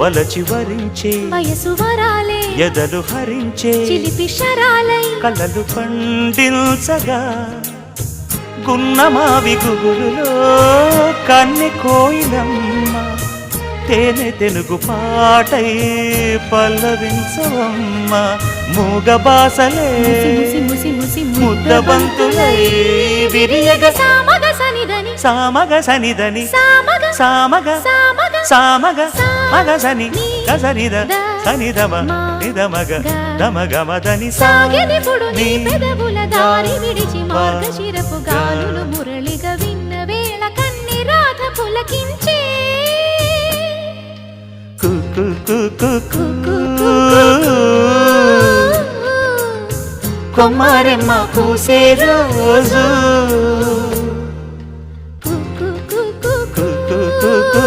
వలచి వరించే వయసు వరాలే ఎదలు హరించే చిలిపి శరాలై కలలు పండించగా గున్నమావి గుగురులో కన్నె కోయిలమ్మ తేనె తెనుగు పాటై పల్లవించవమ్మ మూగ బాసలే ముద్దబంతులై విరియగ సామగ సనిదని సామగ సనిదని సామగ సామగ సామగ సామగ మగ సని గసనిద సనిదమ నిదమగ దమగమదని సాగెనిపుడు నీ పెదవుల దారి విడిచి మార్గశిరపు గాలులు మురళిగా విన్న వేళ కన్ని రాధ పులకించే కొమ్మారెమ్మ పూసే రోజు కు కు కు కు కు